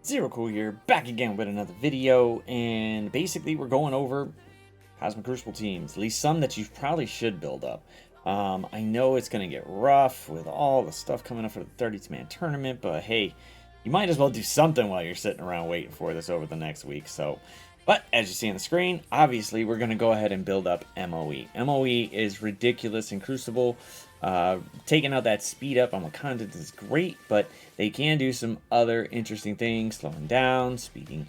Zero Cool here, back again with another video, and basically we're going over Cosmic Crucible teams, at least some that you probably should build up. I know it's going to get rough with all the stuff coming up for the 32-man tournament, but hey, you might as well do something while you're sitting around waiting for this over the next week. But as you see on the screen, obviously we're going to go ahead and build up MOE. MOE is ridiculous in Crucible. Taking out that speed up on Wakanda is great, but they can do some other interesting things, slowing down, speeding,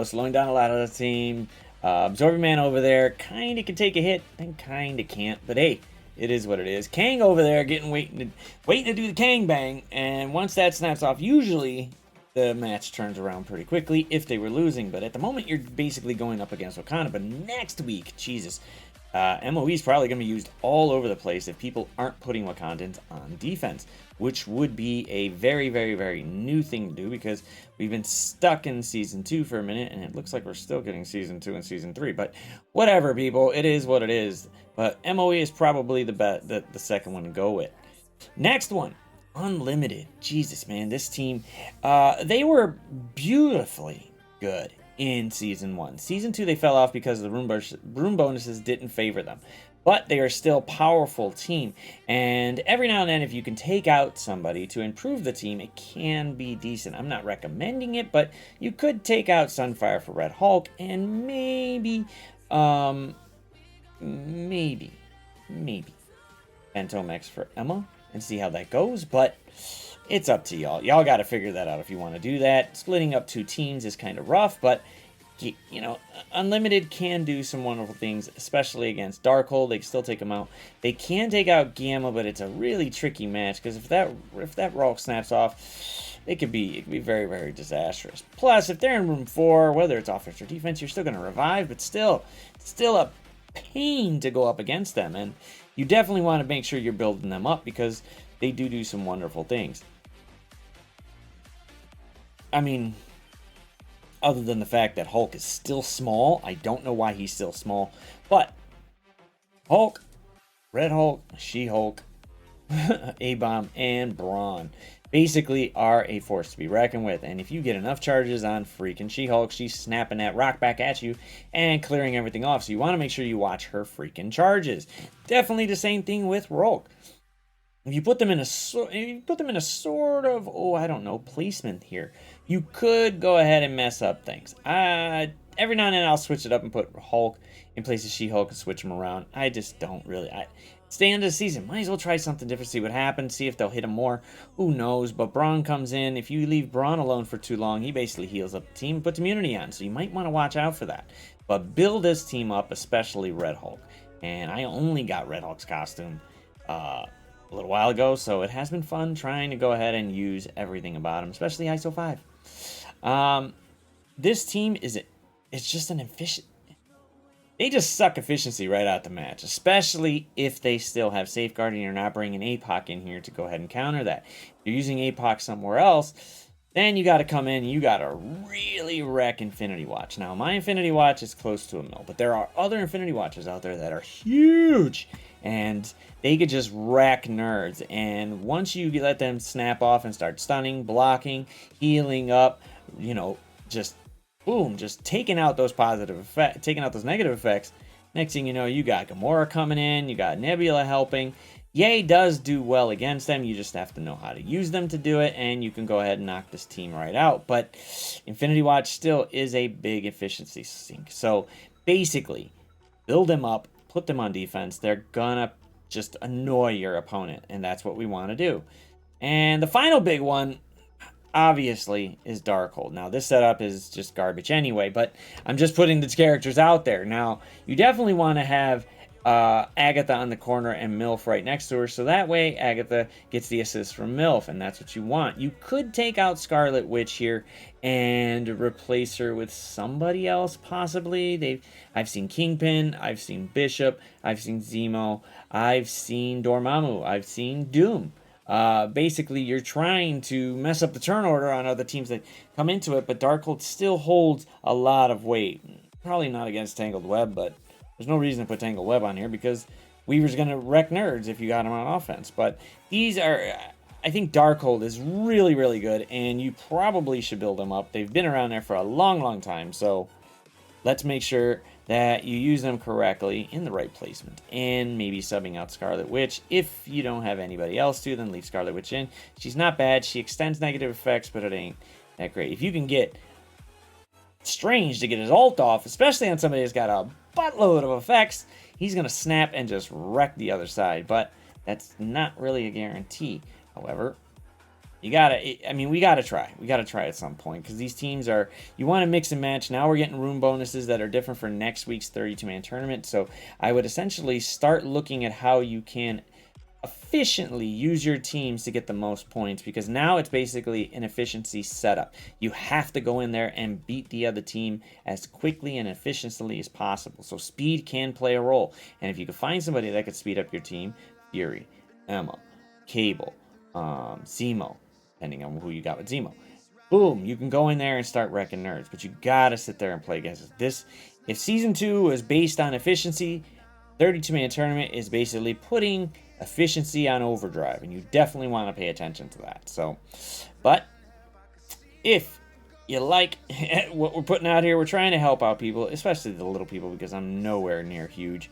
slowing down a lot of the team. Absorbing Man over there kind of can take a hit, and kind of can't, but hey, it is what it is. Kang over there waiting to do the Kang bang, and once that snaps off, usually the match turns around pretty quickly if they were losing, but at the moment you're basically going up against Wakanda. But next week, Jesus, MOE is probably going to be used all over the place if people aren't putting Wakandans on defense, which would be a very, very, very new thing to do because we've been stuck in Season 2 for a minute, and it looks like we're still getting Season 2 and Season 3. But whatever, people, it is what it is. But MOE is probably the second one to go with. Next one, Unlimited. Jesus, man, this team, they were beautifully good in Season 1. Season 2, they fell off because the room bonuses didn't favor them. But they are still a powerful team. And every now and then, if you can take out somebody to improve the team, it can be decent. I'm not recommending it, but you could take out Sunfire for Red Hulk and maybe Phantomex for Emma and see how that goes. But it's up to y'all. Y'all got to figure that out if you want to do that. Splitting up two teams is kind of rough, but Unlimited can do some wonderful things, especially against Darkhold. They can still take them out. They can take out Gamma, but it's a really tricky match because if that Rolk snaps off, it could be very, very disastrous. Plus, if they're in room 4, whether it's offense or defense, you're still going to revive, but still a pain to go up against them. And you definitely want to make sure you're building them up because they do some wonderful things. I mean, other than the fact that Hulk is still small, I don't know why he's still small, but Hulk, Red Hulk, She-Hulk, A-Bomb, and Brawn basically are a force to be reckoned with. And if you get enough charges on freaking She-Hulk, she's snapping that rock back at you and clearing everything off. So you want to make sure you watch her freaking charges. Definitely the same thing with Rolk. If you put them in a sort of, I don't know, placement here, you could go ahead and mess up things. Every now and then I'll switch it up and put Hulk in place of She-Hulk and switch them around. I just don't really. It's the end of the season. Might as well try something different, see what happens, see if they'll hit him more. Who knows? But Brawn comes in. If you leave Brawn alone for too long, he basically heals up the team, puts immunity on. So you might want to watch out for that. But build this team up, especially Red Hulk. And I only got Red Hulk's costume a little while ago, so it has been fun trying to go ahead and use everything about him, especially ISO 5. This team it's just an efficient. They just suck efficiency right out the match, especially if they still have safeguarding. You're not bringing APOC in here to go ahead and counter that. If you're using APOC somewhere else, then you got to come in and you got to really wreck Infinity Watch. Now, my Infinity Watch is close to a mil, but there are other Infinity Watches out there that are huge, and they could just wreck nerds. And once you let them snap off and start stunning, blocking, healing up, just boom, just taking out those taking out those negative effects. Next thing you know, you got Gamora coming in, you got Nebula helping. Ye does do well against them. You just have to know how to use them to do it, and you can go ahead and knock this team right out. But Infinity Watch still is a big efficiency sink. So basically, build them up, put them on defense. They're gonna just annoy your opponent, and that's what we want to do. And the final big one, obviously, is Darkhold. Now, this setup is just garbage anyway, but I'm just putting the characters out there. Now, you definitely want to have Agatha on the corner and MILF right next to her, so that way Agatha gets the assist from MILF, and that's what you want. You could take out Scarlet Witch here and replace her with somebody else, possibly. I've seen Kingpin, I've seen Bishop, I've seen Zemo, I've seen Dormammu, I've seen Doom. Basically, you're trying to mess up the turn order on other teams that come into it, but Darkhold still holds a lot of weight. Probably not against Tangled Web, but there's no reason to put Tangled Web on here because Weaver's going to wreck nerds if you got him on offense. But these are, I think Darkhold is really, really good, and you probably should build them up. They've been around there for a long, long time, so let's make sure that you use them correctly in the right placement. And maybe subbing out Scarlet Witch. If you don't have anybody else to, then leave Scarlet Witch in. She's not bad. She extends negative effects, but it ain't that great. If you can get Strange to get his ult off, especially on somebody that's got a buttload of effects, he's going to snap and just wreck the other side. But that's not really a guarantee. However, you gotta, I mean, we gotta try. We gotta try at some point, because these teams are, you want to mix and match. Now we're getting room bonuses that are different for next week's 32-man tournament. So I would essentially start looking at how you can efficiently use your teams to get the most points, because now it's basically an efficiency setup. You have to go in there and beat the other team as quickly and efficiently as possible. So speed can play a role. And if you can find somebody that could speed up your team, Fury, Emma, Cable, Zemo, depending on who you got with Zemo, boom, you can go in there and start wrecking nerds. But you gotta sit there and play against this. If season 2 was based on efficiency, 32-man tournament is basically putting efficiency on overdrive, and you definitely want to pay attention to that. So, but if you like what we're putting out here, we're trying to help out people, especially the little people, because I'm nowhere near huge.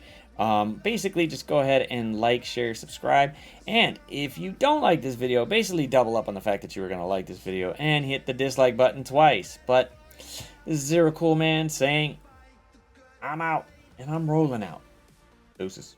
Basically, just go ahead and like, share, subscribe. And if you don't like this video, basically double up on the fact that you were going to like this video and hit the dislike button twice. But this is Zero Cool Man saying, I'm out, and I'm rolling out. Deuces.